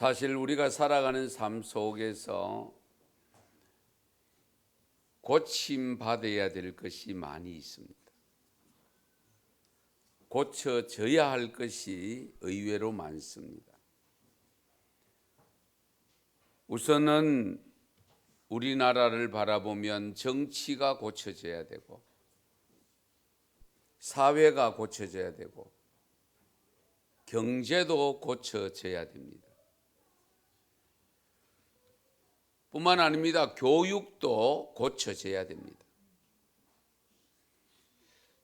사실 우리가 살아가는 삶 속에서 고침받아야 될 것이 많이 있습니다. 고쳐져야 할 것이 의외로 많습니다. 우선은 우리나라를 바라보면 정치가 고쳐져야 되고, 사회가 고쳐져야 되고, 경제도 고쳐져야 됩니다. 뿐만 아닙니다. 교육도 고쳐져야 됩니다.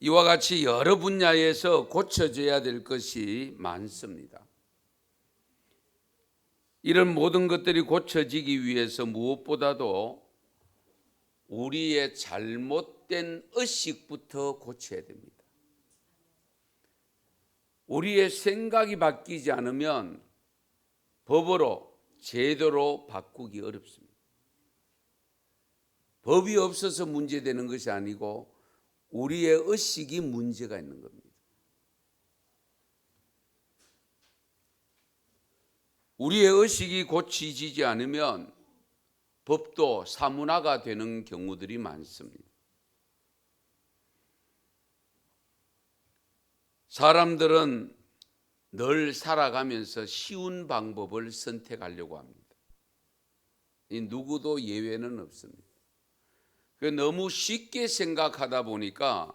이와 같이 여러 분야에서 고쳐져야 될 것이 많습니다. 이런 모든 것들이 고쳐지기 위해서 무엇보다도 우리의 잘못된 의식부터 고쳐야 됩니다. 우리의 생각이 바뀌지 않으면 법으로 제도로 바꾸기 어렵습니다. 법이 없어서 문제되는 것이 아니고 우리의 의식이 문제가 있는 겁니다. 우리의 의식이 고치지지 않으면 법도 사문화가 되는 경우들이 많습니다. 사람들은 늘 살아가면서 쉬운 방법을 선택하려고 합니다. 누구도 예외는 없습니다. 너무 쉽게 생각하다 보니까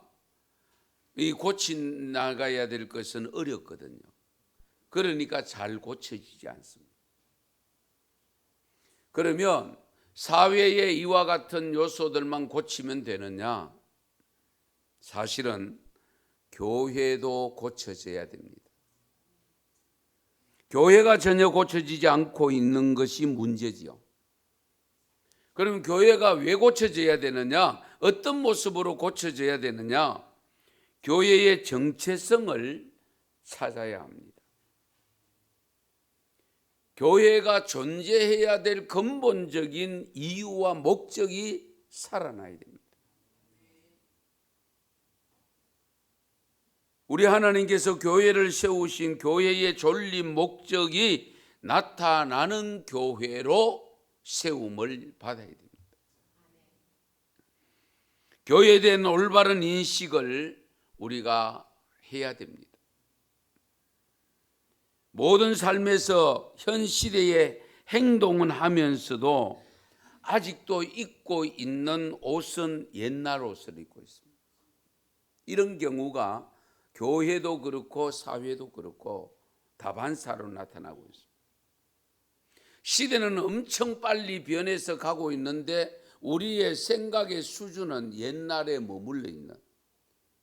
이 고쳐나가야 될 것은 어렵거든요. 그러니까 잘 고쳐지지 않습니다. 그러면 사회의 이와 같은 요소들만 고치면 되느냐? 사실은 교회도 고쳐져야 됩니다. 교회가 전혀 고쳐지지 않고 있는 것이 문제지요. 그럼 교회가 왜 고쳐져야 되느냐? 어떤 모습으로 고쳐져야 되느냐? 교회의 정체성을 찾아야 합니다. 교회가 존재해야 될 근본적인 이유와 목적이 살아나야 됩니다. 우리 하나님께서 교회를 세우신 교회의 존립 목적이 나타나는 교회로 세움을 받아야 됩니다. 교회에 대한 올바른 인식을 우리가 해야 됩니다. 모든 삶에서 현 시대의 행동은 하면서도 아직도 입고 있는 옷은 옛날 옷을 입고 있습니다. 이런 경우가 교회도 그렇고 사회도 그렇고 다반사로 나타나고 있습니다. 시대는 엄청 빨리 변해서 가고 있는데 우리의 생각의 수준은 옛날에 머물러 있는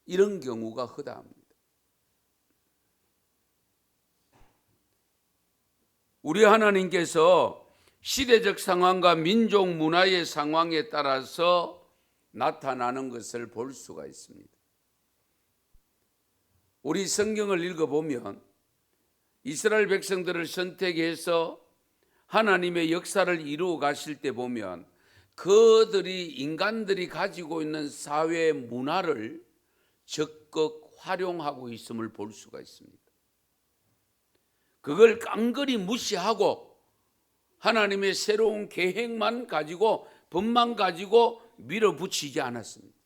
이런 경우가 허다합니다. 우리 하나님께서 시대적 상황과 민족 문화의 상황에 따라서 나타나는 것을 볼 수가 있습니다. 우리 성경을 읽어보면 이스라엘 백성들을 선택해서 하나님의 역사를 이루어 가실 때 보면 인간들이 가지고 있는 사회 문화를 적극 활용하고 있음을 볼 수가 있습니다. 그걸 깡그리 무시하고 하나님의 새로운 계획만 가지고 법만 가지고 밀어붙이지 않았습니다.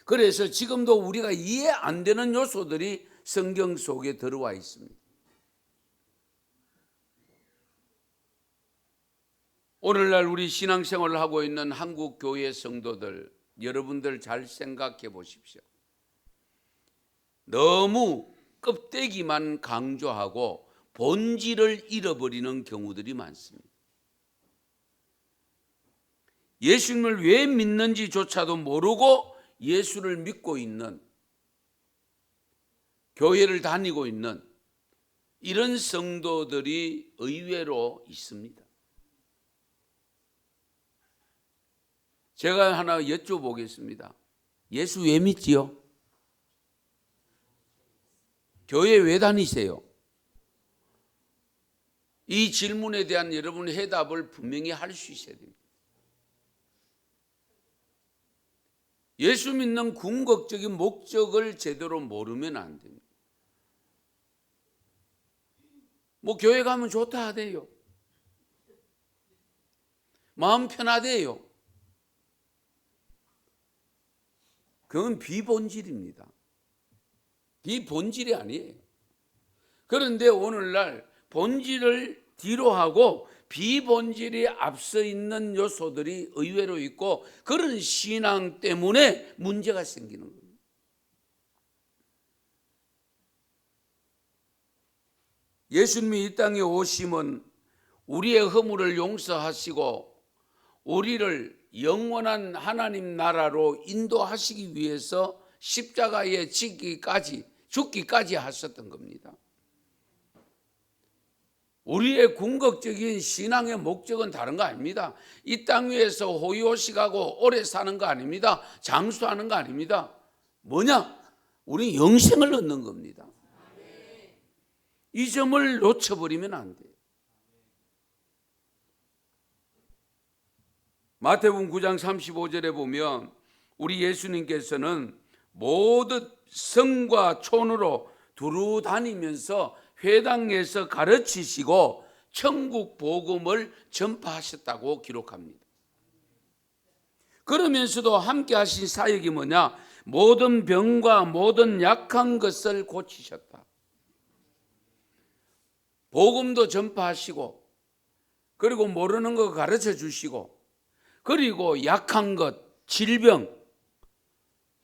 그래서 지금도 우리가 이해 안 되는 요소들이 성경 속에 들어와 있습니다. 오늘날 우리 신앙생활을 하고 있는 한국 교회 성도들, 여러분들 잘 생각해 보십시오. 너무 껍데기만 강조하고 본질을 잃어버리는 경우들이 많습니다. 예수님을 왜 믿는지조차도 모르고 예수를 믿고 있는, 교회를 다니고 있는 이런 성도들이 의외로 있습니다. 제가 하나 여쭤보겠습니다. 예수 왜 믿지요? 교회 왜 다니세요? 이 질문에 대한 여러분의 해답을 분명히 할 수 있어야 됩니다. 예수 믿는 궁극적인 목적을 제대로 모르면 안 됩니다. 뭐 교회 가면 좋다 하대요. 마음 편하대요. 그건 비본질입니다. 비본질이 아니에요. 그런데 오늘날 본질을 뒤로 하고 비본질이 앞서 있는 요소들이 의외로 있고, 그런 신앙 때문에 문제가 생기는 겁니다. 예수님이 이 땅에 오심은 우리의 허물을 용서하시고 우리를 영원한 하나님 나라로 인도하시기 위해서 십자가에 죽기까지 하셨던 겁니다. 우리의 궁극적인 신앙의 목적은 다른 거 아닙니다. 이 땅 위에서 호의호식하고 오래 사는 거 아닙니다. 장수하는 거 아닙니다. 뭐냐? 우리 영생을 얻는 겁니다. 이 점을 놓쳐버리면 안 돼요. 마태복음 9장 35절에 보면 우리 예수님께서는 모든 성과 촌으로 두루 다니면서 회당에서 가르치시고 천국 복음을 전파하셨다고 기록합니다. 그러면서도 함께 하신 사역이 뭐냐? 모든 병과 모든 약한 것을 고치셨다. 복음도 전파하시고, 그리고 모르는 거 가르쳐 주시고, 그리고 약한 것, 질병,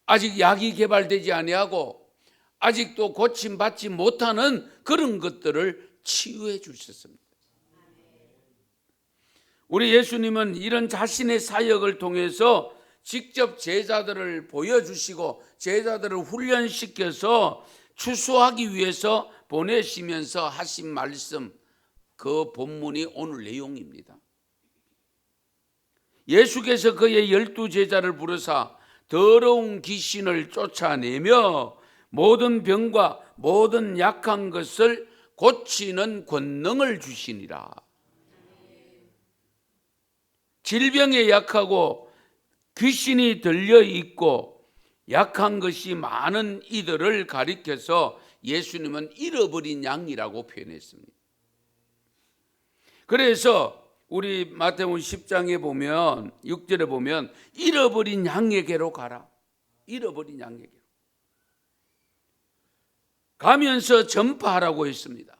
아직 약이 개발되지 아니하고 아직도 고침받지 못하는 그런 것들을 치유해 주셨습니다. 우리 예수님은 이런 자신의 사역을 통해서 직접 제자들을 보여주시고 제자들을 훈련시켜서 추수하기 위해서 보내시면서 하신 말씀, 그 본문이 오늘 내용입니다. 예수께서 그의 12제자를 부르사 더러운 귀신을 쫓아내며 모든 병과 모든 약한 것을 고치는 권능을 주시니라. 질병에 약하고 귀신이 들려 있고 약한 것이 많은 이들을 가리켜서 예수님은 잃어버린 양이라고 표현했습니다. 그래서 우리 마태복음 10장에 보면 6절에 보면 잃어버린 양에게로 가라. 잃어버린 양에게로 가면서 전파하라고 했습니다.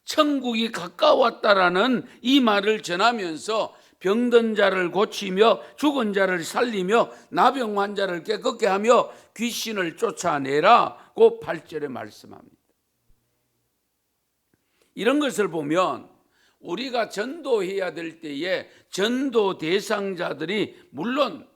천국이 가까웠다라는 이 말을 전하면서 병든 자를 고치며 죽은 자를 살리며 나병 환자를 깨끗게 하며 귀신을 쫓아내라고 8절에 말씀합니다. 이런 것을 보면 우리가 전도해야 될 때에 전도 대상자들이 물론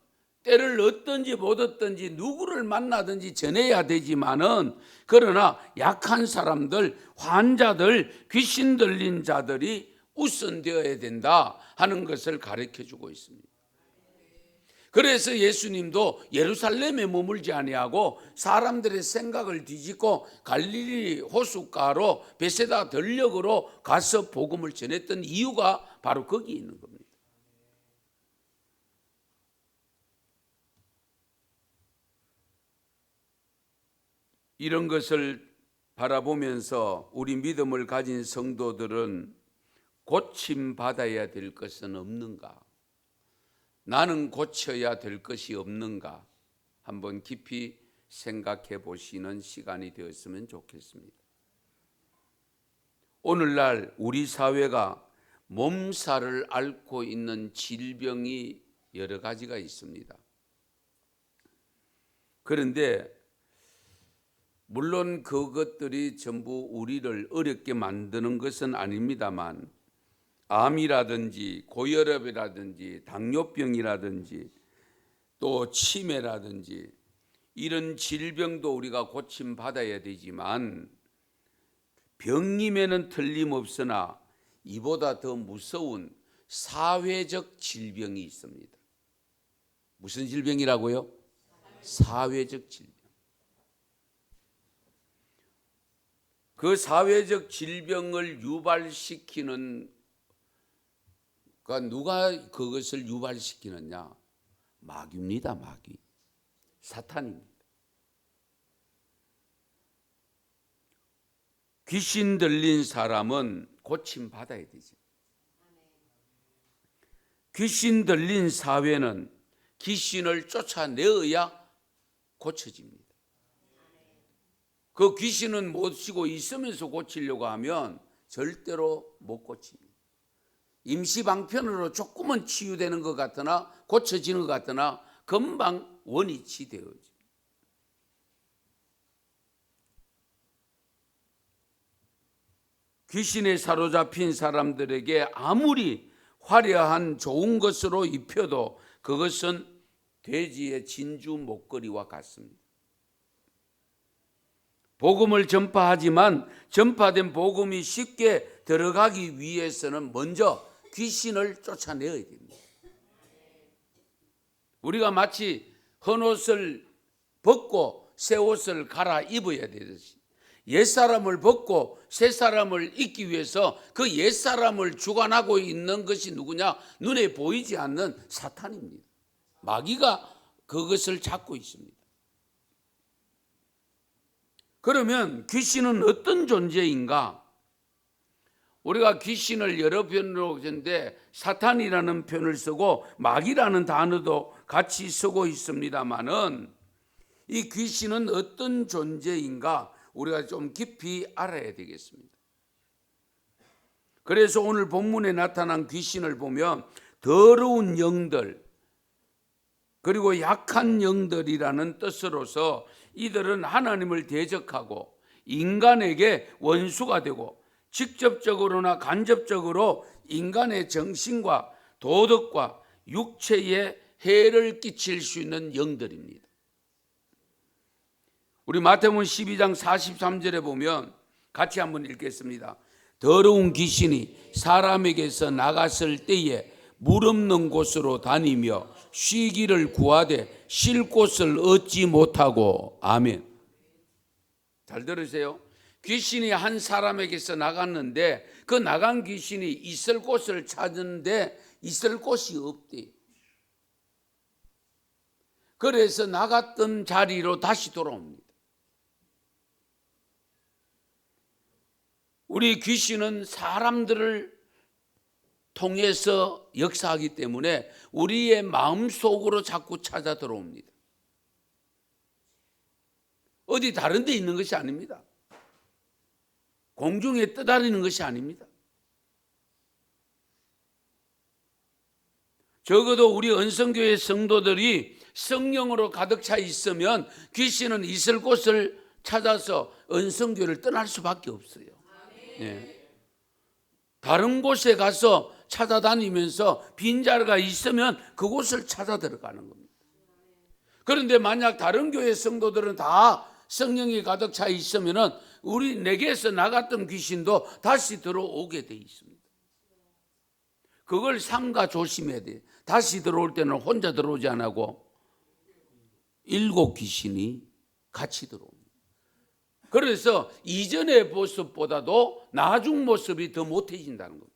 때를 얻든지 못 얻든지 누구를 만나든지 전해야 되지만은, 그러나 약한 사람들, 환자들, 귀신 들린 자들이 우선되어야 된다 하는 것을 가르쳐주고 있습니다. 그래서 예수님도 예루살렘에 머물지 아니하고 사람들의 생각을 뒤집고 갈릴리 호숫가로 베세다 들녘으로 가서 복음을 전했던 이유가 바로 거기 있는 겁니다. 이런 것을 바라보면서 우리 믿음을 가진 성도들은 고침받아야 될 것은 없는가? 나는 고쳐야 될 것이 없는가? 한번 깊이 생각해 보시는 시간이 되었으면 좋겠습니다. 오늘날 우리 사회가 몸살을 앓고 있는 질병이 여러 가지가 있습니다. 그런데 물론 그것들이 전부 우리를 어렵게 만드는 것은 아닙니다만, 암이라든지 고혈압이라든지 당뇨병이라든지 또 치매라든지 이런 질병도 우리가 고침받아야 되지만, 병임에는 틀림없으나 이보다 더 무서운 사회적 질병이 있습니다. 무슨 질병이라고요? 사회적 질병. 그 사회적 질병을 유발시키는, 누가 그것을 유발시키느냐? 마귀입니다. 마귀. 사탄입니다. 귀신 들린 사람은 고침 받아야 되죠. 귀신 들린 사회는 귀신을 쫓아내어야 고쳐집니다. 그 귀신은 모시고 있으면서 고치려고 하면 절대로 못 고칩니다. 임시방편으로 조금은 치유되는 것 같으나, 고쳐지는 것 같으나 금방 원위치 되어집니다. 귀신에 사로잡힌 사람들에게 아무리 화려한 좋은 것으로 입혀도 그것은 돼지의 진주 목걸이와 같습니다. 복음을 전파하지만 전파된 복음이 쉽게 들어가기 위해서는 먼저 귀신을 쫓아내야 됩니다. 우리가 마치 헌옷을 벗고 새 옷을 갈아입어야 되듯이 옛사람을 벗고 새사람을 입기 위해서 그 옛사람을 주관하고 있는 것이 누구냐? 눈에 보이지 않는 사탄입니다. 마귀가 그것을 잡고 있습니다. 그러면 귀신은 어떤 존재인가? 우리가 귀신을 여러 표현으로 쓰는데 사탄이라는 표현을 쓰고 마귀라는 단어도 같이 쓰고 있습니다만은 이 귀신은 어떤 존재인가? 우리가 좀 깊이 알아야 되겠습니다. 그래서 오늘 본문에 나타난 귀신을 보면 더러운 영들 그리고 약한 영들이라는 뜻으로서 이들은 하나님을 대적하고 인간에게 원수가 되고 직접적으로나 간접적으로 인간의 정신과 도덕과 육체에 해를 끼칠 수 있는 영들입니다. 우리 마태복음 12장 43절에 보면 같이 한번 읽겠습니다. 더러운 귀신이 사람에게서 나갔을 때에 물 없는 곳으로 다니며 쉬기를 구하되 쉴 곳을 얻지 못하고. 아멘. 잘 들으세요. 귀신이 한 사람에게서 나갔는데 그 나간 귀신이 있을 곳을 찾는데 있을 곳이 없대요. 그래서 나갔던 자리로 다시 돌아옵니다. 우리 귀신은 사람들을 통해서 역사하기 때문에 우리의 마음속으로 자꾸 찾아 들어옵니다. 어디 다른 데 있는 것이 아닙니다. 공중에 떠다니는 것이 아닙니다. 적어도 우리 은성교회 성도들이 성령으로 가득 차 있으면 귀신은 있을 곳을 찾아서 은성교회를 떠날 수밖에 없어요. 네. 다른 곳에 가서 찾아다니면서 빈자리가 있으면 그곳을 찾아 들어가는 겁니다. 그런데 만약 다른 교회 성도들은 다 성령이 가득 차 있으면은 우리 내게서 나갔던 귀신도 다시 들어오게 돼 있습니다. 그걸 삼가 조심해야 돼요. 다시 들어올 때는 혼자 들어오지 않고 7 귀신이 같이 들어옵니다. 그래서 이전의 모습보다도 나중 모습이 더 못해진다는 겁니다.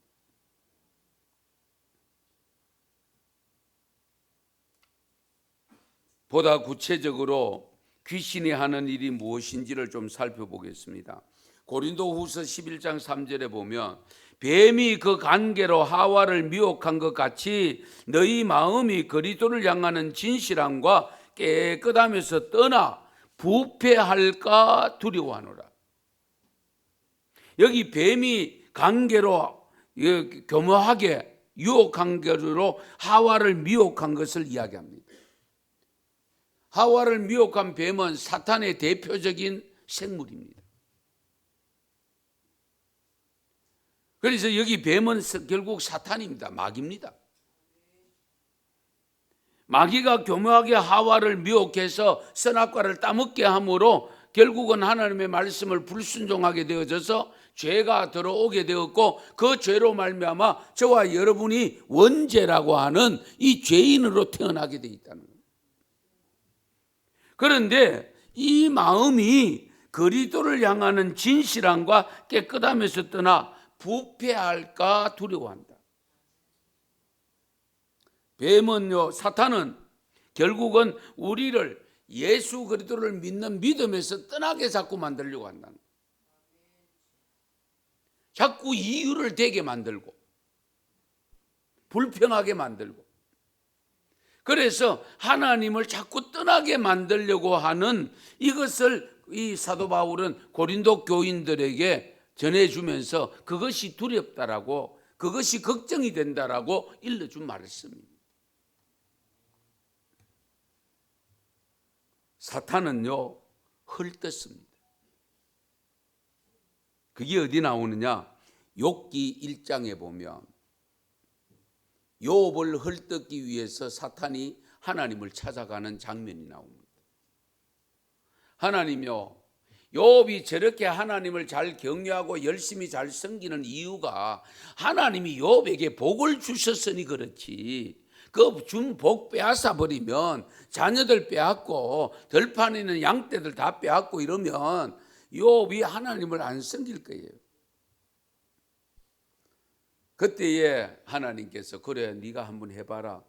보다 구체적으로 귀신이 하는 일이 무엇인지를 좀 살펴보겠습니다. 고린도후서 11장 3절에 보면 뱀이 그 관계로 하와를 미혹한 것 같이 너희 마음이 그리스도를 향하는 진실함과 깨끗함에서 떠나 부패할까 두려워하노라. 여기 뱀이 관계로 교묘하게 유혹한 것으로 하와를 미혹한 것을 이야기합니다. 하와를 미혹한 뱀은 사탄의 대표적인 생물입니다. 그래서 여기 뱀은 결국 사탄입니다. 마귀입니다. 마귀가 교묘하게 하와를 미혹해서 선악과를 따먹게 함으로 결국은 하나님의 말씀을 불순종하게 되어져서 죄가 들어오게 되었고 그 죄로 말미암아 저와 여러분이 원죄라고 하는 이 죄인으로 태어나게 되어 있다는 거예요. 그런데 이 마음이 그리스도를 향하는 진실함과 깨끗함에서 떠나 부패할까 두려워한다. 뱀은요, 사탄은 결국은 우리를 예수 그리스도를 믿는 믿음에서 떠나게 자꾸 만들려고 한다는 거예요. 자꾸 이유를 대게 만들고 불평하게 만들고, 그래서 하나님을 자꾸 떠나게 만들려고 하는 이것을 이 사도 바울은 고린도 교인들에게 전해주면서 그것이 두렵다라고, 그것이 걱정이 된다라고 일러준 말씀입니다. 사탄은요, 헐뜯습니다. 그게 어디 나오느냐? 욥기 1장에 보면 욥을 헐뜯기 위해서 사탄이 하나님을 찾아가는 장면이 나옵니다. 하나님이요, 욥이 저렇게 하나님을 잘 경외하고 열심히 잘 섬기는 이유가 하나님이 욥에게 복을 주셨으니 그렇지, 그 준 복 빼앗아 버리면 자녀들 빼앗고 들판에 있는 양떼들 다 빼앗고 이러면 욥이 하나님을 안 섬길 거예요. 그때에 하나님께서 그래 네가 한번 해봐라.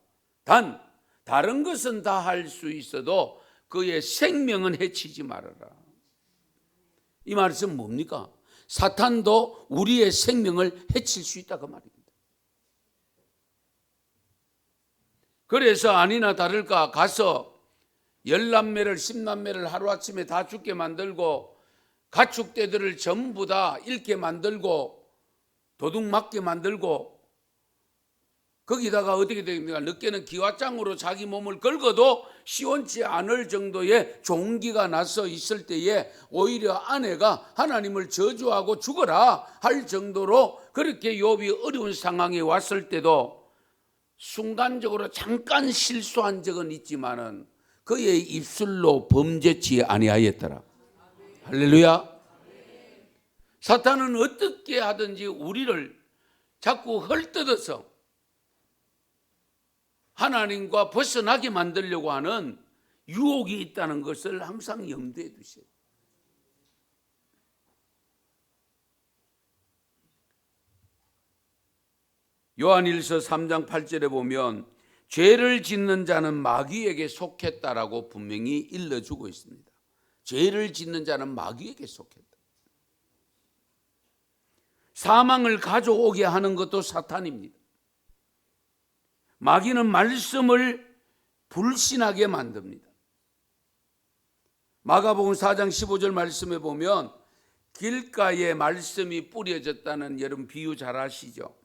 단 다른 것은 다 할 수 있어도 그의 생명은 해치지 말아라. 이 말씀은 뭡니까? 사탄도 우리의 생명을 해칠 수 있다 그 말입니다. 그래서 아니나 다를까 가서 10남매를 10남매를 하루아침에 다 죽게 만들고 가축대들을 전부 다 잃게 만들고 도둑 맞게 만들고, 거기다가 어떻게 됩니까? 늦게는 기와장으로 자기 몸을 긁어도 시원치 않을 정도의 종기가 나서 있을 때에 오히려 아내가 하나님을 저주하고 죽어라 할 정도로 그렇게 욥이 어려운 상황에 왔을 때도 순간적으로 잠깐 실수한 적은 있지만은 그의 입술로 범죄치 아니하였더라. 할렐루야. 사탄은 어떻게 하든지 우리를 자꾸 헐뜯어서 하나님과 벗어나게 만들려고 하는 유혹이 있다는 것을 항상 염두에 두세요. 요한일서 3장 8절에 보면 죄를 짓는 자는 마귀에게 속했다라고 분명히 일러주고 있습니다. 죄를 짓는 자는 마귀에게 속했다. 사망을 가져오게 하는 것도 사탄입니다. 마귀는 말씀을 불신하게 만듭니다. 마가복음 4장 15절 말씀에 보면 길가에 말씀이 뿌려졌다는 여러분 비유 잘 아시죠?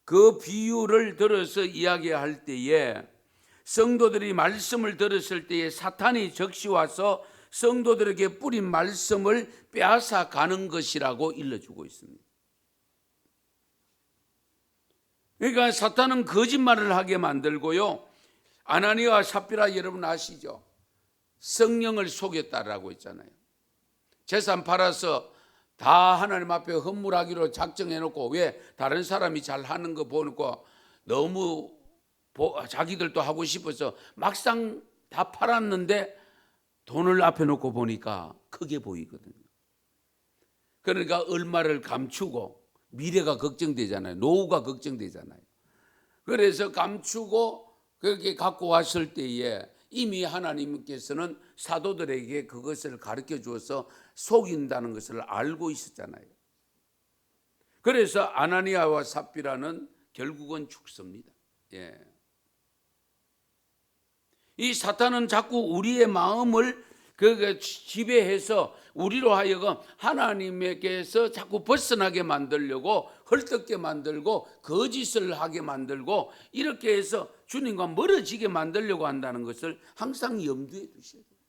그 비유를 들어서 이야기할 때에 성도들이 말씀을 들었을 때에 사탄이 적시 와서 성도들에게 뿌린 말씀을 빼앗아 가는 것이라고 일러주고 있습니다. 그러니까 사탄은 거짓말을 하게 만들고요, 아나니아와 삽비라 여러분 아시죠? 성령을 속였다라고 했잖아요. 재산 팔아서 다 하나님 앞에 헌물하기로 작정해놓고 왜 다른 사람이 잘하는 거 보니까 너무 자기들도 하고 싶어서 막상 다 팔았는데 돈을 앞에 놓고 보니까 크게 보이거든요. 그러니까 얼마를 감추고 미래가 걱정되잖아요. 노후가 걱정되잖아요. 그래서 감추고 그렇게 갖고 왔을 때에 이미 하나님께서는 사도들에게 그것을 가르쳐 주어서 속인다는 것을 알고 있었잖아요. 그래서 아나니아와 삽비라는 결국은 죽습니다. 예. 이 사탄은 자꾸 우리의 마음을 지배해서 우리로 하여금 하나님에게서 자꾸 벗어나게 만들려고 헐뜯게 만들고 거짓을 하게 만들고 이렇게 해서 주님과 멀어지게 만들려고 한다는 것을 항상 염두에 두셔야 돼요.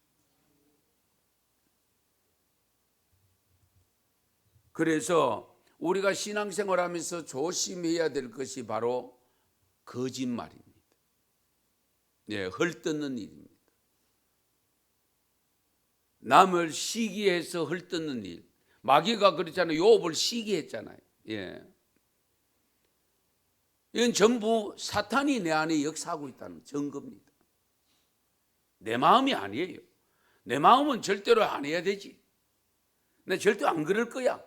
그래서 우리가 신앙생활하면서 조심해야 될 것이 바로 거짓말입니다. 네, 헐뜯는 일입니다. 남을 시기해서 헐뜯는 일. 마귀가 그렇잖아요. 욥을 시기했잖아요. 예. 이건 전부 사탄이 내 안에 역사하고 있다는 증거입니다. 내 마음이 아니에요. 내 마음은 절대로 안 해야 되지. 나 절대 안 그럴 거야.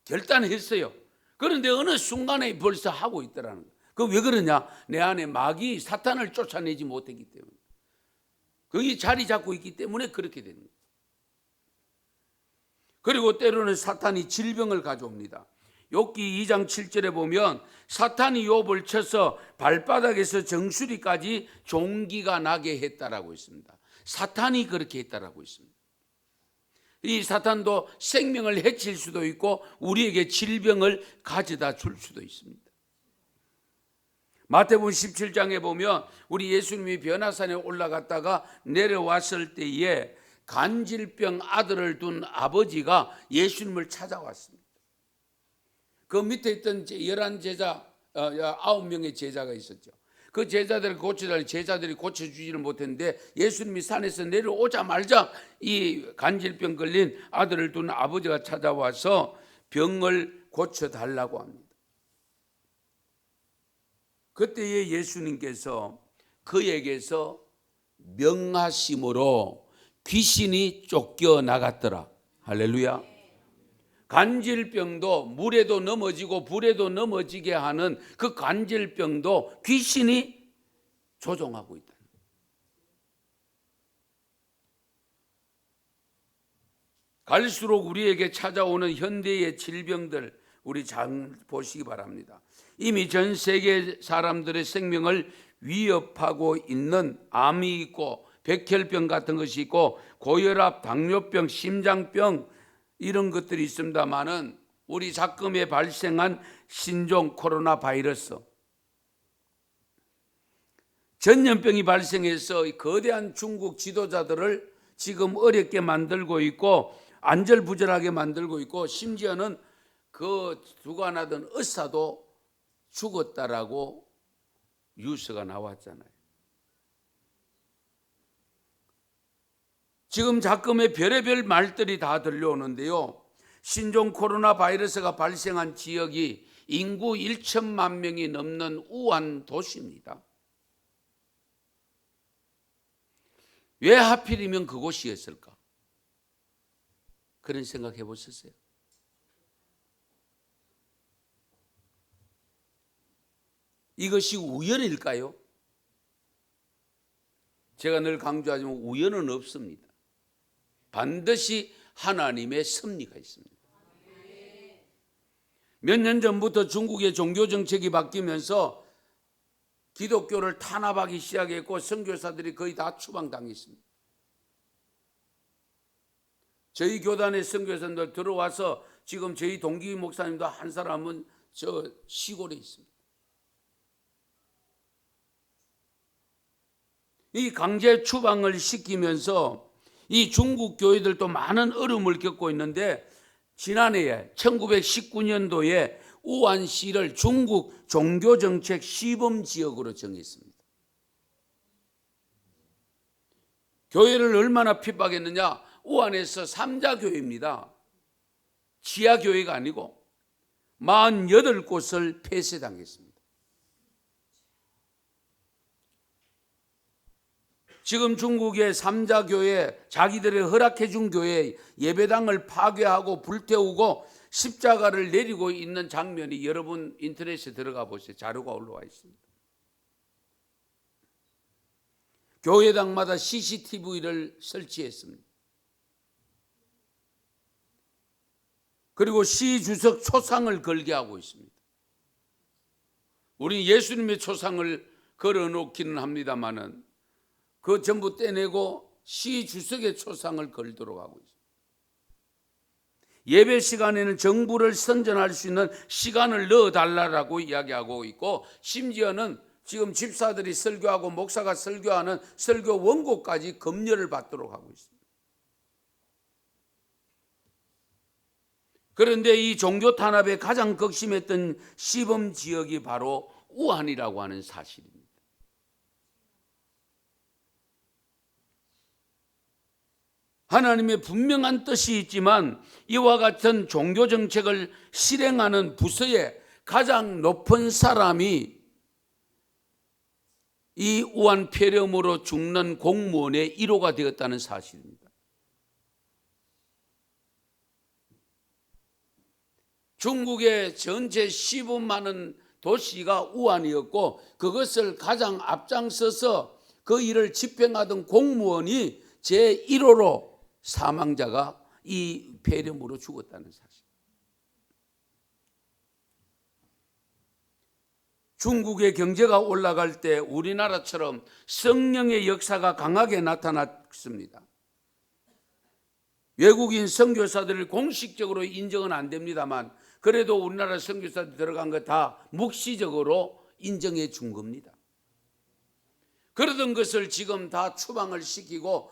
결단했어요. 그런데 어느 순간에 벌써 하고 있더라는 거예요. 그 왜 그러냐? 내 안에 마귀 사탄을 쫓아내지 못했기 때문에. 거기 자리 잡고 있기 때문에 그렇게 되는 거예요. 그리고 때로는 사탄이 질병을 가져옵니다. 욥기 2장 7절에 보면 사탄이 욥을 쳐서 발바닥에서 정수리까지 종기가 나게 했다라고 있습니다. 사탄이 그렇게 했다라고 있습니다. 이 사탄도 생명을 해칠 수도 있고 우리에게 질병을 가져다 줄 수도 있습니다. 마태복음 17장에 보면 우리 예수님이 변화산에 올라갔다가 내려왔을 때에 간질병 아들을 둔 아버지가 예수님을 찾아왔습니다. 그 밑에 있던 9명의 제자가 있었죠. 그 제자들을 고쳐달라니 제자들이 고쳐주지를 못했는데 예수님이 산에서 내려오자마자 이 간질병 걸린 아들을 둔 아버지가 찾아와서 병을 고쳐달라고 합니다. 그때에 예수님께서 그에게서 명하심으로 귀신이 쫓겨나갔더라. 할렐루야. 간질병도 물에도 넘어지고 불에도 넘어지게 하는 그 간질병도 귀신이 조종하고 있다. 갈수록 우리에게 찾아오는 현대의 질병들 우리 잘 보시기 바랍니다. 이미 전 세계 사람들의 생명을 위협하고 있는 암이 있고 백혈병 같은 것이 있고 고혈압, 당뇨병, 심장병 이런 것들이 있습니다만은 우리 작금에 발생한 신종 코로나 바이러스 전염병이 발생해서 거대한 중국 지도자들을 지금 어렵게 만들고 있고 안절부절하게 만들고 있고 심지어는 그 주관하던 의사도 죽었다라고 뉴스가 나왔잖아요. 지금 작금에 별의별 말들이 다 들려오는데요. 신종 코로나 바이러스가 발생한 지역이 인구 1천만 명이 넘는 우한 도시입니다. 왜 하필이면 그곳이었을까? 그런 생각 해보셨어요? 이것이 우연일까요? 제가 늘 강조하지만 우연은 없습니다. 반드시 하나님의 섭리가 있습니다. 몇 년 전부터 중국의 종교 정책이 바뀌면서 기독교를 탄압하기 시작했고 선교사들이 거의 다 추방당했습니다. 저희 교단의 선교사들 들어와서 지금 저희 동기 목사님도 한 사람은 저 시골에 있습니다. 이 강제 추방을 시키면서 이 중국 교회들도 많은 어려움을 겪고 있는데 지난해에 1919년도에 우한시를 중국 종교정책 시범지역으로 정했습니다. 교회를 얼마나 핍박했느냐? 우한에서 3자교회입니다. 지하교회가 아니고 48곳을 폐쇄당했습니다. 지금 중국의 3자교회 자기들의 허락해 준 교회 예배당을 파괴하고 불태우고 십자가를 내리고 있는 장면이 여러분 인터넷에 들어가 보세요. 자료가 올라와 있습니다. 교회당마다 CCTV를 설치했습니다. 그리고 시 주석 초상을 걸게 하고 있습니다. 우리 예수님의 초상을 걸어놓기는 합니다만은 그 전부 떼내고 시 주석의 초상을 걸도록 하고 있습니다. 예배 시간에는 정부를 선전할 수 있는 시간을 넣어달라고 이야기하고 있고 심지어는 지금 집사들이 설교하고 목사가 설교하는 설교 원고까지 검열을 받도록 하고 있습니다. 그런데 이 종교 탄압에 가장 극심했던 시범 지역이 바로 우한이라고 하는 사실입니다. 하나님의 분명한 뜻이 있지만 이와 같은 종교 정책을 실행하는 부서의 가장 높은 사람이 이 우한 폐렴으로 죽는 공무원의 1호가 되었다는 사실입니다. 중국의 전체 15만 원 도시가 우한이었고 그것을 가장 앞장서서 그 일을 집행하던 공무원이 제1호로 사망자가 이 폐렴으로 죽었다는 사실. 중국의 경제가 올라갈 때 우리나라처럼 성령의 역사가 강하게 나타났습니다. 외국인 선교사들을 공식적으로 인정은 안 됩니다만 그래도 우리나라 선교사들 들어간 거 다 묵시적으로 인정해 준 겁니다. 그러던 것을 지금 다 추방을 시키고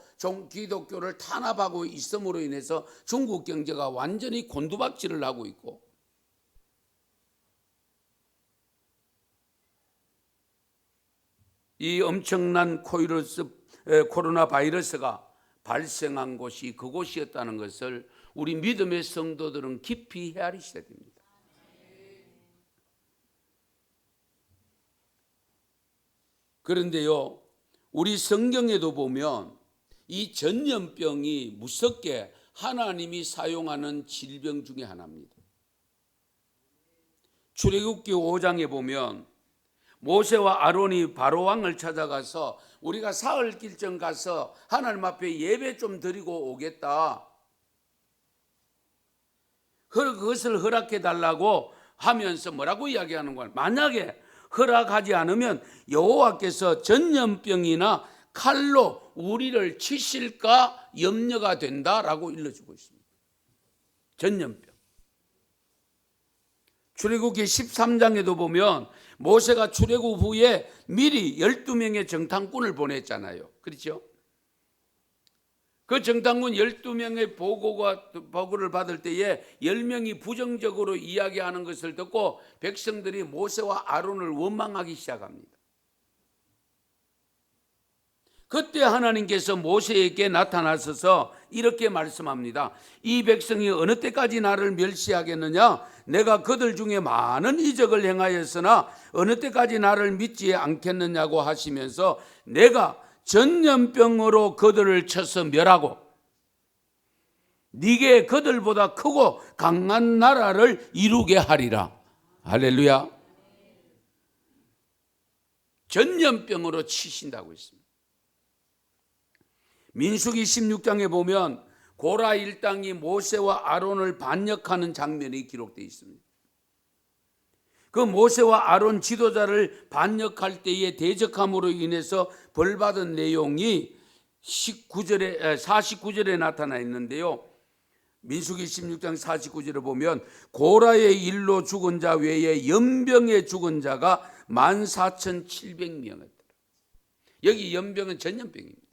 기독교를 탄압하고 있음으로 인해서 중국 경제가 완전히 곤두박질을 하고 있고, 이 엄청난 코로나 바이러스가 발생한 곳이 그곳이었다는 것을 우리 믿음의 성도들은 깊이 헤아리셔야 됩니다. 그런데요, 우리 성경에도 보면 이 전염병이 무섭게 하나님이 사용하는 질병 중에 하나입니다. 출애굽기 5장에 보면 모세와 아론이 바로 왕을 찾아가서 우리가 사흘 길정 가서 하나님 앞에 예배 좀 드리고 오겠다, 그것을 허락해 달라고 하면서 뭐라고 이야기하는 거야? 만약에 허락하지 않으면 여호와께서 전염병이나 칼로 우리를 치실까 염려가 된다라고 일러주고 있습니다. 전염병. 출애굽기 13장에도 보면 모세가 출애굽 후에 미리 12명의 정탐꾼을 보냈잖아요. 그렇죠? 그 정탐꾼 12명의 보고를 받을 때에 10명이 부정적으로 이야기하는 것을 듣고 백성들이 모세와 아론을 원망하기 시작합니다. 그때 하나님께서 모세에게 나타나셔서 이렇게 말씀합니다. 이 백성이 어느 때까지 나를 멸시하겠느냐? 내가 그들 중에 많은 이적을 행하였으나 어느 때까지 나를 믿지 않겠느냐고 하시면서 내가 전염병으로 그들을 쳐서 멸하고 네게 그들보다 크고 강한 나라를 이루게 하리라. 할렐루야. 전염병으로 치신다고 했습니다. 민수기 16장에 보면 고라 일당이 모세와 아론을 반역하는 장면이 기록되어 있습니다. 그 모세와 아론 지도자를 반역할 때에 대적함으로 인해서 벌받은 내용이 49절에 나타나 있는데요. 민수기 16장 49절에 보면 고라의 일로 죽은 자 외에 연병에 죽은 자가 14,700명이었다. 여기 연병은 전염병입니다.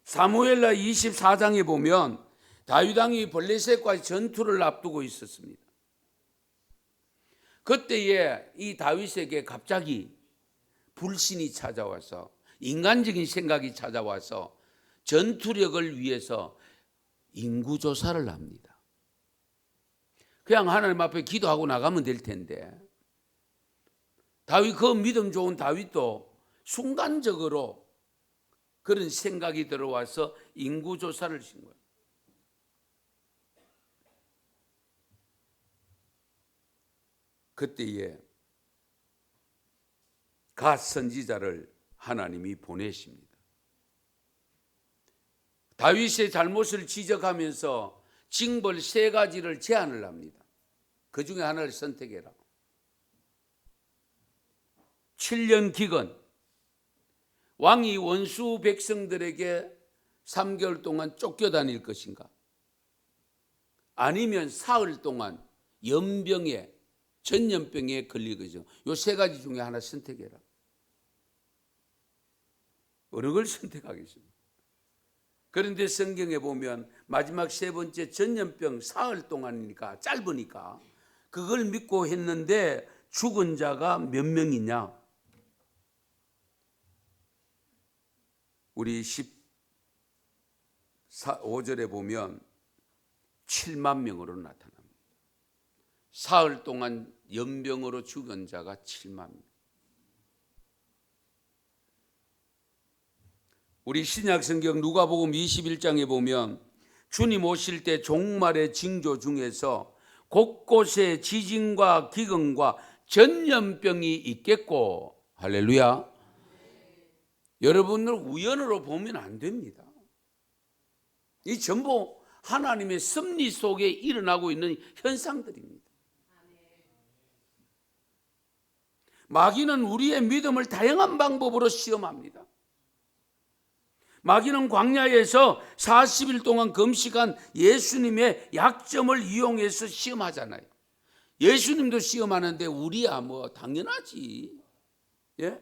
사무엘라 24장에 보면 다윗 왕이 블레셋과 전투를 앞두고 있었습니다. 그때에 이 다윗에게 갑자기 불신이 찾아와서, 인간적인 생각이 찾아와서 전투력을 위해서 인구조사를 합니다. 그냥 하나님 앞에 기도하고 나가면 될 텐데, 다윗, 그 믿음 좋은 다윗도 순간적으로 그런 생각이 들어와서 인구조사를 신 거예요. 그때에 갓 선지자를 하나님이 보내십니다. 다윗의 잘못을 지적하면서 징벌 3가지를 제안을 합니다. 그 중에 하나를 선택해라. 7년 기근, 왕이 원수 백성들에게 3개월 동안 쫓겨다닐 것인가? 아니면 사흘 동안 연병에, 전염병에 걸릴 것인가? 이 3가지 중에 하나 선택해라. 어느 걸 선택하겠습니까? 그런데 성경에 보면 마지막 3번째 전염병, 사흘 동안이니까, 짧으니까 그걸 믿고 했는데 죽은 자가 몇 명이냐? 우리 15절에 보면 7만 명으로 나타납니다. 사흘 동안 연병으로 죽은 자가 7만 명. 우리 신약 성경 누가복음 21장에 보면 주님 오실 때 종말의 징조 중에서 곳곳에 지진과 기근과 전염병이 있겠고, 할렐루야. 여러분들 우연으로 보면 안 됩니다. 이 전부 하나님의 섭리 속에 일어나고 있는 현상들입니다. 마귀는 우리의 믿음을 다양한 방법으로 시험합니다. 마귀는 광야에서 40일 동안 금식한 예수님의 약점을 이용해서 시험하잖아요. 예수님도 시험하는데 우리야 뭐 당연하지. 예?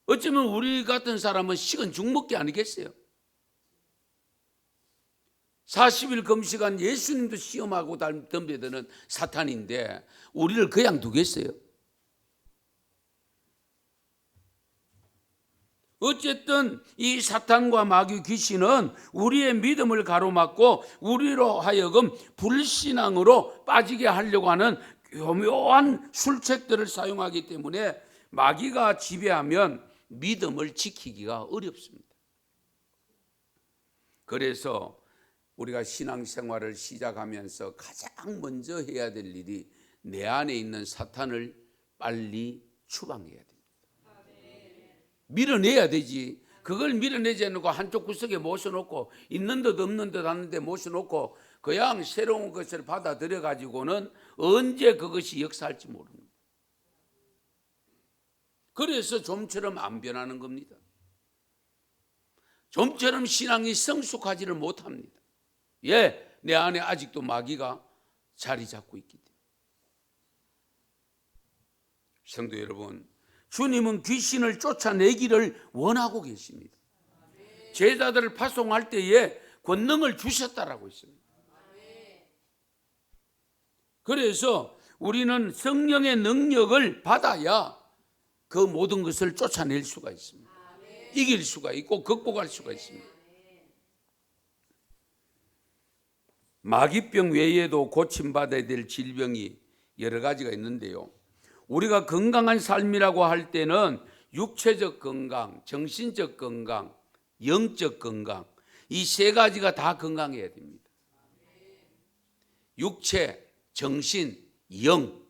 어쩌면 우리 같은 사람은 식은 죽먹기 아니겠어요? 40일 금식한 예수님도 시험하고 덤벼드는 사탄인데 우리를 그냥 두겠어요? 어쨌든 이 사탄과 마귀 귀신은 우리의 믿음을 가로막고 우리로 하여금 불신앙으로 빠지게 하려고 하는 교묘한 술책들을 사용하기 때문에 마귀가 지배하면 믿음을 지키기가 어렵습니다. 그래서 우리가 신앙생활을 시작하면서 가장 먼저 해야 될 일이 내 안에 있는 사탄을 빨리 추방해야 됩니다. 밀어내야 되지. 그걸 밀어내지 않고 한쪽 구석에 모셔놓고 있는 듯 없는 듯 하는데 모셔놓고 그냥 새로운 것을 받아들여 가지고는 언제 그것이 역사할지 모릅니다. 그래서 좀처럼 안 변하는 겁니다. 좀처럼 신앙이 성숙하지를 못합니다. 예, 내 안에 아직도 마귀가 자리 잡고 있기 때문에. 성도 여러분, 주님은 귀신을 쫓아내기를 원하고 계십니다. 제자들을 파송할 때에 권능을 주셨다라고 했습니다. 그래서 우리는 성령의 능력을 받아야 그 모든 것을 쫓아낼 수가 있습니다. 이길 수가 있고 극복할 수가 있습니다. 마귀병 외에도 고침받아야 될 질병이 여러 가지가 있는데요. 우리가 건강한 삶이라고 할 때는 육체적 건강, 정신적 건강, 영적 건강, 이 세 가지가 다 건강해야 됩니다. 육체, 정신, 영,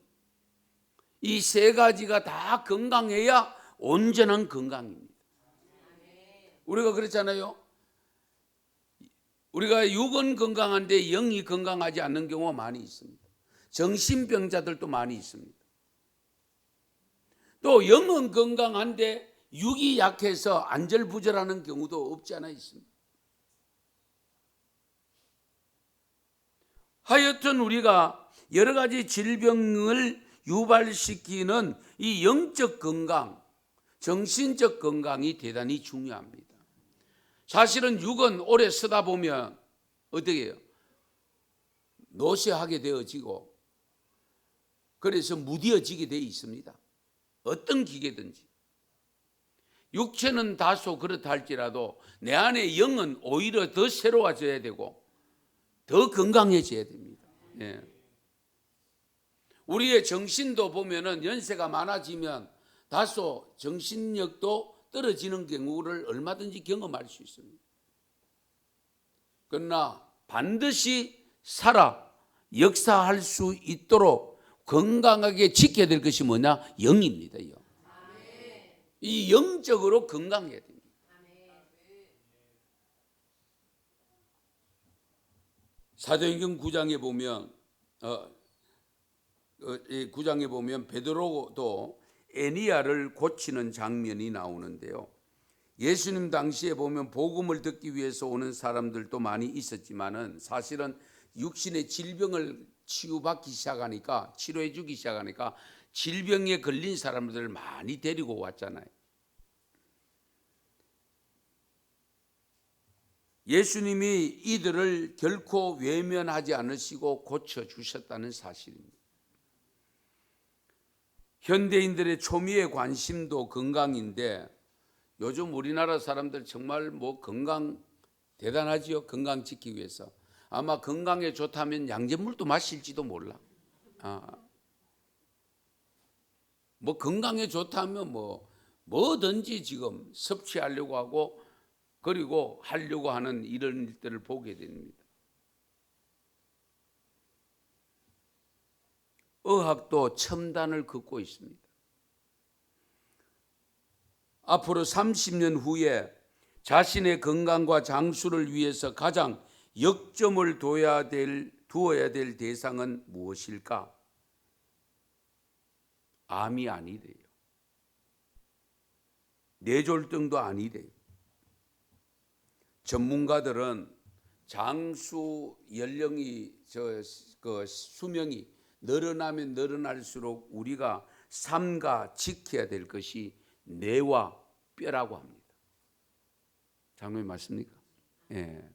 이 세 가지가 다 건강해야 온전한 건강입니다. 우리가 그렇잖아요. 우리가 육은 건강한데 영이 건강하지 않는 경우가 많이 있습니다. 정신병자들도 많이 있습니다. 또 영은 건강한데 육이 약해서 안절부절하는 경우도 없지 않아 있습니다. 하여튼 우리가 여러 가지 질병을 유발시키는 이 영적 건강, 정신적 건강이 대단히 중요합니다. 사실은 육은 오래 쓰다 보면 어떻게 해요? 노쇠하게 되어지고 그래서 무뎌지게 되어 있습니다. 어떤 기계든지. 육체는 다소 그렇다 할지라도 내 안의 영은 오히려 더 새로워져야 되고 더 건강해져야 됩니다. 예. 우리의 정신도 보면은 연세가 많아지면 다소 정신력도 떨어지는 경우를 얼마든지 경험할 수 있습니다. 그러나 반드시 살아 역사할 수 있도록 건강하게 지켜야 될 것이 뭐냐? 영입니다. 영. 이 영적으로 건강해야 됩니다. 사도행전 9장에 보면 9장에 보면 베드로도 에니야를 고치는 장면이 나오는데요. 예수님 당시에 보면 복음을 듣기 위해서 오는 사람들도 많이 있었지만은 사실은 육신의 질병을 치유받기 시작하니까 치료해 주기 시작하니까 질병에 걸린 사람들을 많이 데리고 왔잖아요. 예수님이 이들을 결코 외면하지 않으시고 고쳐주셨다는 사실입니다. 현대인들의 초미의 관심도 건강인데 요즘 우리나라 사람들 정말 뭐 건강 대단하지요. 건강 지키기 위해서. 아마 건강에 좋다면 양잿물도 마실지도 몰라. 뭐 건강에 좋다면 뭐든지 지금 섭취하려고 하고 그리고 하려고 하는 이런 일들을 보게 됩니다. 의학도 첨단을 긋고 있습니다. 앞으로 30년 후에 자신의 건강과 장수를 위해서 가장 역점을 두어야 될 대상은 무엇일까? 암이 아니래요. 뇌졸중도 아니래요. 전문가들은 장수 연령이 수명이 늘어나면 늘어날수록 우리가 삼가 지켜야 될 것이 뇌와 뼈라고 합니다. 장로님 맞습니까? 예.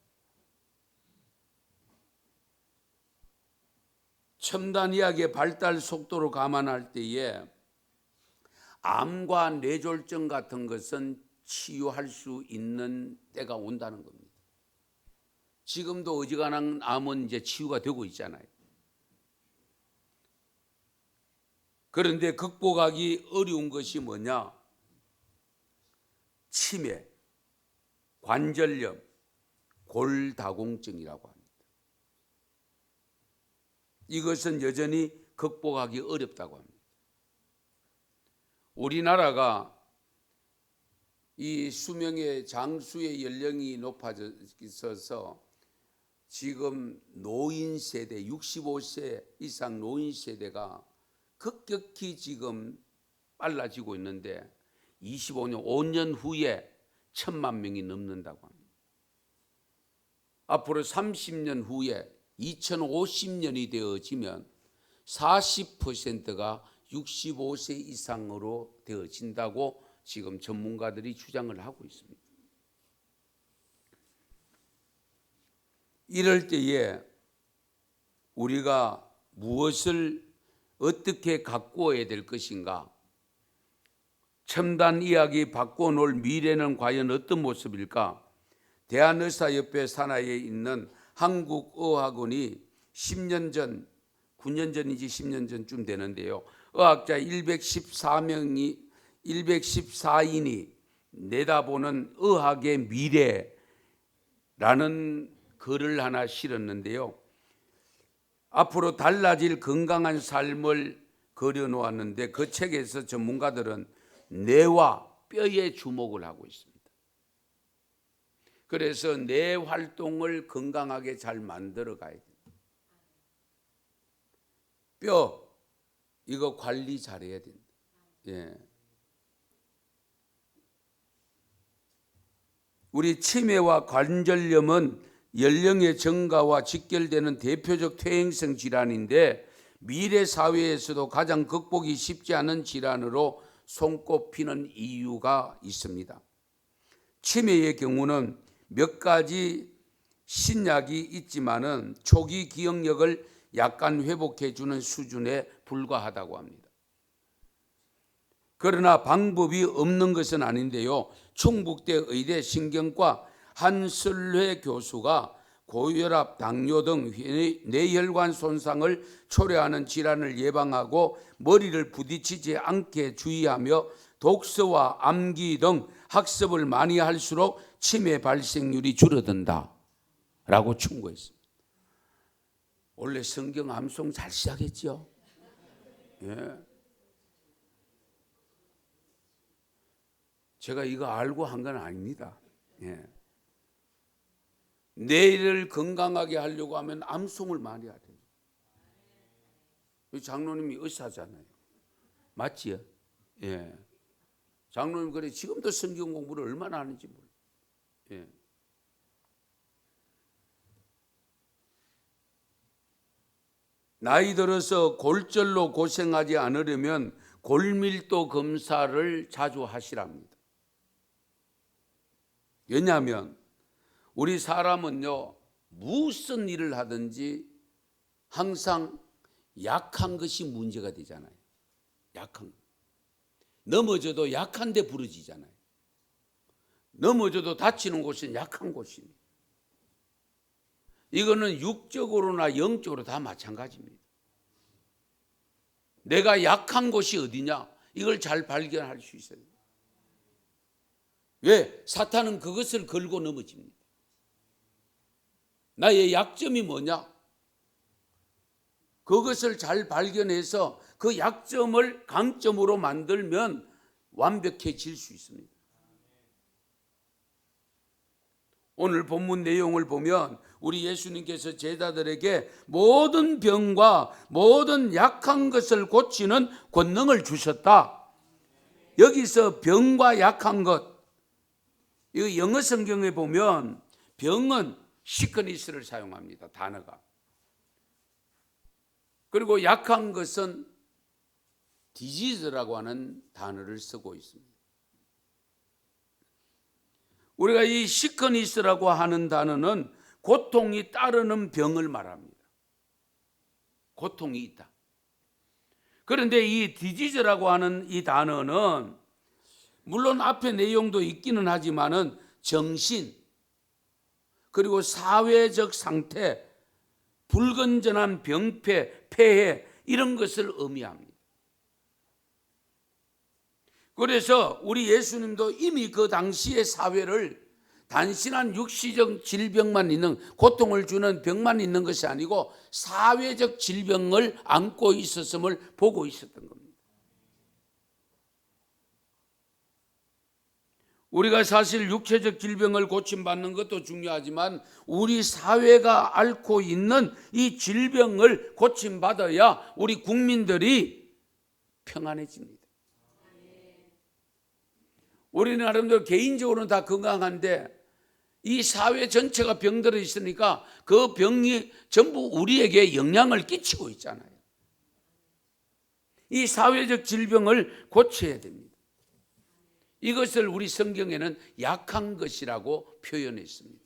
첨단 의학의 발달 속도로 감안할 때에 암과 뇌졸중 같은 것은 치유할 수 있는 때가 온다는 겁니다. 지금도 어지간한 암은 이제 치유가 되고 있잖아요. 그런데 극복하기 어려운 것이 뭐냐? 치매, 관절염, 골다공증이라고 합니다. 이것은 여전히 극복하기 어렵다고 합니다. 우리나라가 이 수명의 장수의 연령이 높아져서 지금 노인 세대, 65세 이상 노인 세대가 급격히 지금 빨라지고 있는데 25년, 5년 후에 1,000만 명이 넘는다고 합니다. 앞으로 30년 후에 2050년이 되어지면 40%가 65세 이상으로 되어진다고 지금 전문가들이 주장을 하고 있습니다. 이럴 때에 우리가 무엇을 어떻게 가꾸어야 될 것인가? 첨단 의학이 바꿔놓을 미래는 과연 어떤 모습일까? 대한의사협회 산하에 있는 한국의학원이 10년 전, 9년 전인지 10년 전쯤 되는데요. 의학자 114인이 내다보는 의학의 미래라는 글을 하나 실었는데요. 앞으로 달라질 건강한 삶을 그려놓았는데 그 책에서 전문가들은 뇌와 뼈에 주목을 하고 있습니다. 그래서 뇌 활동을 건강하게 잘 만들어 가야 됩니다. 뼈 이거 관리 잘해야 된다. 예. 우리 치매와 관절염은 연령의 증가와 직결되는 대표적 퇴행성 질환인데 미래 사회에서도 가장 극복이 쉽지 않은 질환으로 손꼽히는 이유가 있습니다. 치매의 경우는 몇 가지 신약이 있지만은 초기 기억력을 약간 회복해 주는 수준에 불과하다고 합니다. 그러나 방법이 없는 것은 아닌데요. 충북대 의대 신경과 한설회 교수가 고혈압, 당뇨 등 뇌혈관 손상을 초래하는 질환을 예방하고 머리를 부딪히지 않게 주의하며 독서와 암기 등 학습을 많이 할수록 치매 발생률이 줄어든다 라고 충고했습니다. 원래 성경 암송 잘 시작했죠. 예. 제가 이거 알고 한 건 아닙니다. 예. 뇌를 건강하게 하려고 하면 암송을 많이 해야 돼요. 장로님이 의사잖아요. 맞지요? 예. 장로님 그래 지금도 성경 공부를 얼마나 하는지 몰라요. 예. 나이 들어서 골절로 고생하지 않으려면 골밀도 검사를 자주 하시랍니다. 왜냐하면 우리 사람은요 무슨 일을 하든지 항상 약한 것이 문제가 되잖아요. 약한 거. 넘어져도 약한데 부러지잖아요. 넘어져도 다치는 곳은 약한 곳입니다. 이거는 육적으로나 영적으로 다 마찬가지입니다. 내가 약한 곳이 어디냐? 이걸 잘 발견할 수 있어요. 왜? 사탄은 그것을 걸고 넘어집니다. 나의 약점이 뭐냐? 그것을 잘 발견해서 그 약점을 강점으로 만들면 완벽해질 수 있습니다. 오늘 본문 내용을 보면 우리 예수님께서 제자들에게 모든 병과 모든 약한 것을 고치는 권능을 주셨다. 여기서 병과 약한 것, 이 영어 성경에 보면 병은 시크니스를 사용합니다. 단어가. 그리고 약한 것은 디지즈라고 하는 단어를 쓰고 있습니다. 우리가 이 시크니스라고 하는 단어는 고통이 따르는 병을 말합니다. 고통이 있다. 그런데 이 디지즈라고 하는 이 단어는 물론 앞에 내용도 있기는 하지만은 정신 그리고 사회적 상태, 불건전한 병폐, 폐해 이런 것을 의미합니다. 그래서 우리 예수님도 이미 그 당시의 사회를 단순한 육시적 질병만 있는, 고통을 주는 병만 있는 것이 아니고 사회적 질병을 안고 있었음을 보고 있었던 겁니다. 우리가 사실 육체적 질병을 고침받는 것도 중요하지만 우리 사회가 앓고 있는 이 질병을 고침받아야 우리 국민들이 평안해집니다. 우리는 나름대로 개인적으로는 다 건강한데 이 사회 전체가 병들어 있으니까 그 병이 전부 우리에게 영향을 끼치고 있잖아요. 이 사회적 질병을 고쳐야 됩니다. 이것을 우리 성경에는 약한 것이라고 표현했습니다.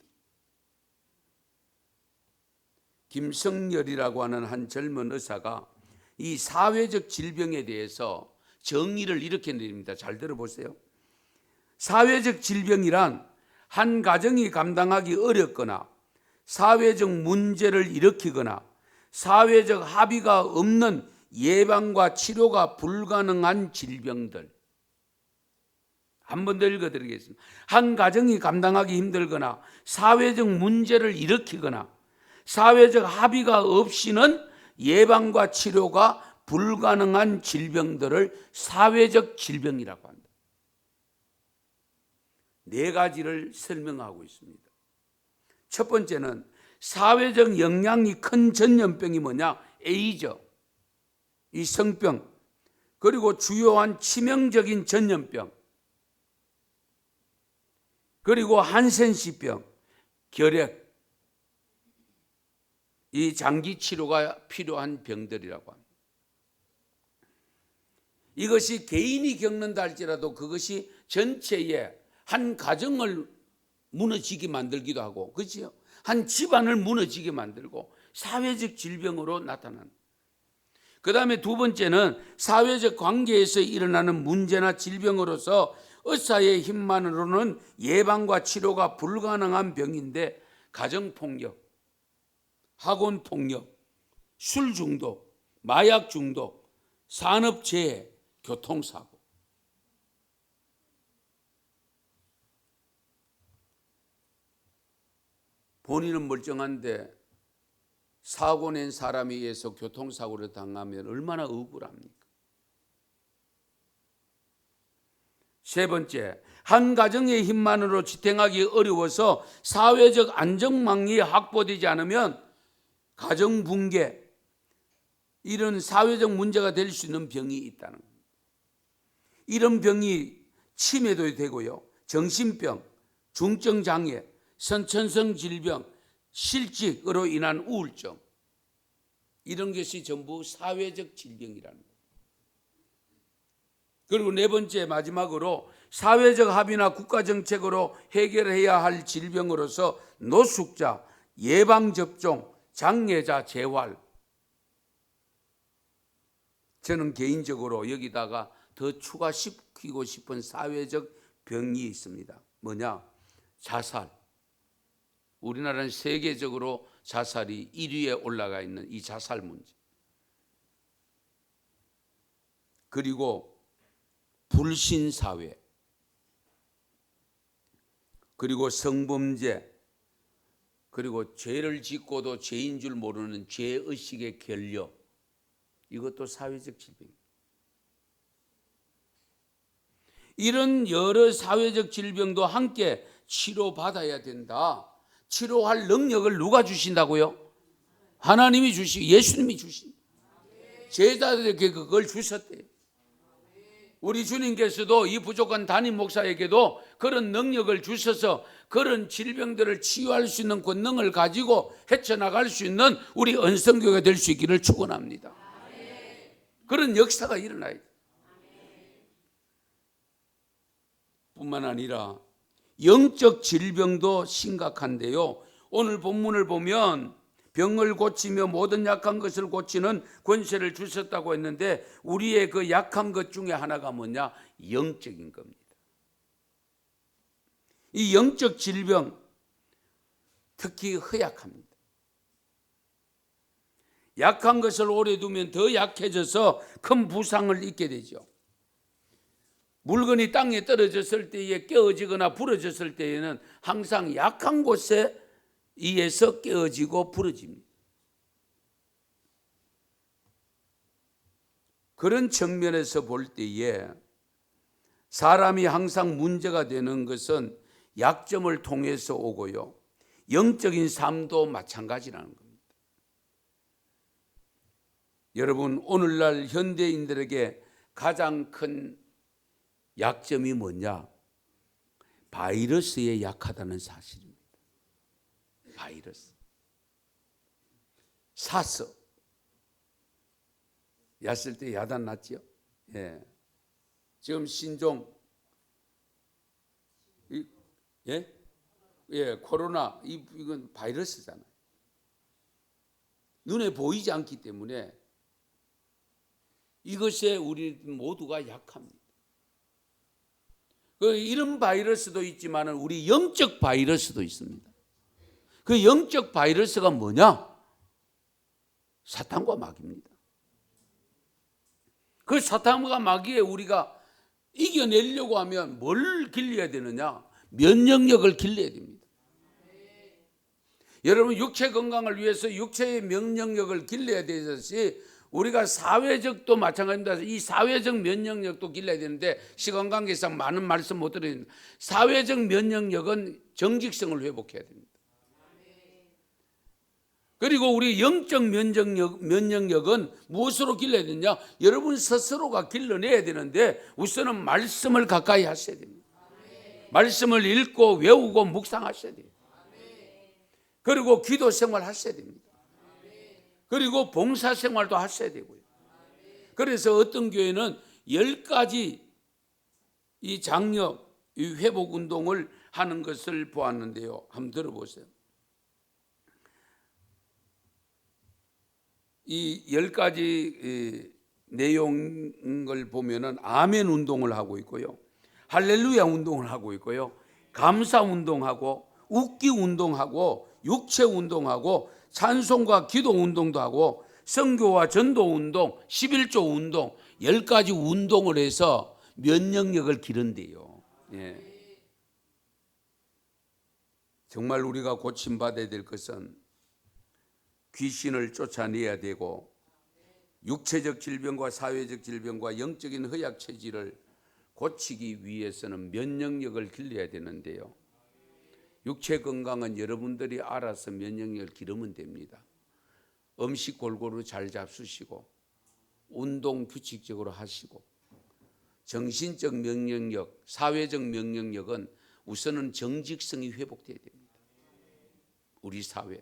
김성열이라고 하는 한 젊은 의사가 이 사회적 질병에 대해서 정의를 이렇게 내립니다. 잘 들어보세요. 사회적 질병이란 한 가정이 감당하기 어렵거나 사회적 문제를 일으키거나 사회적 합의가 없는 예방과 치료가 불가능한 질병들. 한 번 더 읽어드리겠습니다. 한 가정이 감당하기 힘들거나 사회적 문제를 일으키거나 사회적 합의가 없이는 예방과 치료가 불가능한 질병들을 사회적 질병이라고 한다. 네 가지를 설명하고 있습니다. 첫 번째는 사회적 영향이 큰 전염병이 뭐냐? 에이즈, 이 성병, 그리고 주요한 치명적인 전염병, 그리고 한센시병, 결핵, 이 장기 치료가 필요한 병들이라고 합니다. 이것이 개인이 겪는다 할지라도 그것이 전체의 한 가정을 무너지게 만들기도 하고, 그렇죠? 한 집안을 무너지게 만들고 사회적 질병으로 나타난다. 그 다음에 두 번째는 사회적 관계에서 일어나는 문제나 질병으로서 의사의 힘만으로는 예방과 치료가 불가능한 병인데 가정폭력, 학원폭력, 술 중독, 마약 중독, 산업재해, 교통사고. 본인은 멀쩡한데 사고 낸 사람에 의해서 교통사고를 당하면 얼마나 억울합니까? 세 번째, 한 가정의 힘만으로 지탱하기 어려워서 사회적 안정망이 확보되지 않으면 가정 붕괴, 이런 사회적 문제가 될 수 있는 병이 있다는 겁니다. 이런 병이 치매도 되고요, 정신병, 중증장애, 선천성 질병, 실직으로 인한 우울증, 이런 것이 전부 사회적 질병이라는 거예요. 그리고 네 번째, 마지막으로 사회적 합의나 국가정책으로 해결해야 할 질병으로서 노숙자, 예방접종, 장애자 재활. 저는 개인적으로 여기다가 더 추가시키고 싶은 사회적 병이 있습니다. 뭐냐? 자살. 우리나라는 세계적으로 자살이 1위에 올라가 있는 이 자살 문제. 그리고 불신사회, 그리고 성범죄, 그리고 죄를 짓고도 죄인 줄 모르는 죄의식의 결여, 이것도 사회적 질병입니다. 이런 여러 사회적 질병도 함께 치료받아야 된다. 치료할 능력을 누가 주신다고요? 하나님이 주시고 예수님이 주신 제자들에게 그걸 주셨대요. 우리 주님께서도 이 부족한 담임 목사에게도 그런 능력을 주셔서 그런 질병들을 치유할 수 있는 권능을 가지고 헤쳐나갈 수 있는 우리 언성교회가 될 수 있기를 축원합니다. 그런 역사가 일어나야 돼요. 뿐만 아니라 영적 질병도 심각한데요. 오늘 본문을 보면 병을 고치며 모든 약한 것을 고치는 권세를 주셨다고 했는데 우리의 그 약한 것 중에 하나가 뭐냐? 영적인 겁니다. 이 영적 질병 특히 허약합니다. 약한 것을 오래 두면 더 약해져서 큰 부상을 입게 되죠. 물건이 땅에 떨어졌을 때에 깨어지거나 부러졌을 때에는 항상 약한 곳에 의해서 깨어지고 부러집니다. 그런 측면에서 볼 때에 사람이 항상 문제가 되는 것은 약점을 통해서 오고요. 영적인 삶도 마찬가지라는 겁니다. 여러분, 오늘날 현대인들에게 가장 큰 약점이 뭐냐? 바이러스에 약하다는 사실입니다. 바이러스. 사서. 얕을 때 야단 났죠? 예. 지금 신종, 코로나, 이건 바이러스잖아요. 눈에 보이지 않기 때문에 이것에 우리 모두가 약합니다. 이런 바이러스도 있지만 우리 영적 바이러스도 있습니다. 그 영적 바이러스가 뭐냐? 사탄과 마귀입니다. 그 사탄과 마귀에 우리가 이겨내려고 하면 뭘 길러야 되느냐? 면역력을 길러야 됩니다. 여러분, 육체 건강을 위해서 육체의 면역력을 길러야 되듯이 우리가 사회적도 마찬가지입니다. 이 사회적 면역력도 길러야 되는데 시간 관계상 많은 말씀 못 드리는데 사회적 면역력은 정직성을 회복해야 됩니다. 그리고 우리 영적 면역력은 무엇으로 길러야 되냐? 여러분 스스로가 길러내야 되는데 우선은 말씀을 가까이 하셔야 됩니다. 말씀을 읽고 외우고 묵상하셔야 돼요. 그리고 기도 생활 하셔야 됩니다. 그리고 봉사 생활도 하셔야 되고요. 그래서 어떤 교회는 10가지 이 장력, 이 회복 운동을 하는 것을 보았는데요. 한번 들어보세요. 이 10가지 내용을 보면은 아멘 운동을 하고 있고요. 할렐루야 운동을 하고 있고요. 감사 운동하고 웃기 운동하고 육체 운동하고 찬송과 기도 운동도 하고 선교와 전도 운동, 11조 운동 10가지 운동을 해서 면역력을 기른대요. 예. 정말 우리가 고침받아야 될 것은 귀신을 쫓아내야 되고 육체적 질병과 사회적 질병과 영적인 허약 체질을 고치기 위해서는 면역력을 길러야 되는데요. 육체 건강은 여러분들이 알아서 면역력을 기르면 됩니다. 음식 골고루 잘 잡수시고 운동 규칙적으로 하시고 정신적 면역력, 사회적 면역력은 우선은 정직성이 회복돼야 됩니다. 우리 사회.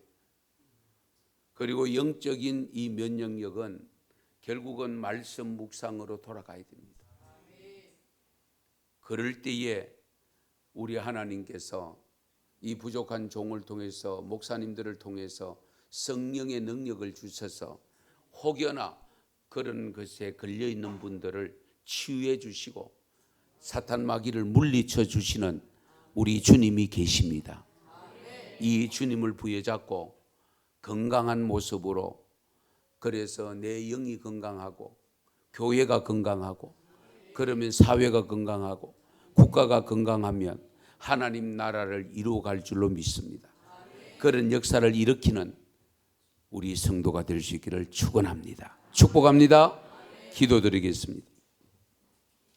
그리고 영적인 이 면역력은 결국은 말씀 묵상으로 돌아가야 됩니다. 그럴 때에 우리 하나님께서 이 부족한 종을 통해서 목사님들을 통해서 성령의 능력을 주셔서 혹여나 그런 것에 걸려있는 분들을 치유해 주시고 사탄 마귀를 물리쳐 주시는 우리 주님이 계십니다. 이 주님을 부여잡고 건강한 모습으로, 그래서 내 영이 건강하고 교회가 건강하고 그러면 사회가 건강하고 국가가 건강하면 하나님 나라를 이루어갈 줄로 믿습니다. 그런 역사를 일으키는 우리 성도가 될 수 있기를 축원합니다. 축복합니다. 기도드리겠습니다.